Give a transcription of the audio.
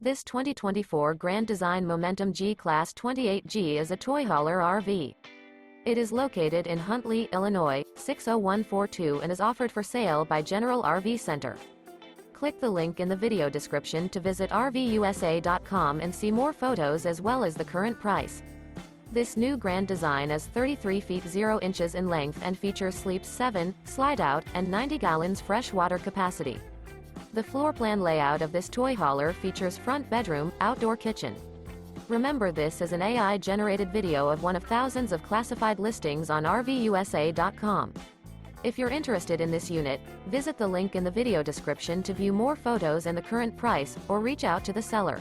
This 2024 Grand Design Momentum G-Class 28G is a toy hauler RV. It is located in Huntley, Illinois, 60142 and is offered for sale by General RV Center. Click the link in the video description to visit RVUSA.com and see more photos as well as the current price. This new Grand Design is 33 feet 0 inches in length and features sleeps 7, slide-out, and 90 gallons fresh water capacity. The floor plan layout of this toy hauler features front bedroom, outdoor kitchen. Remember, this is an AI-generated video of one of thousands of classified listings on RVUSA.com. If you're interested in this unit, visit the link in the video description to view more photos and the current price, or reach out to the seller.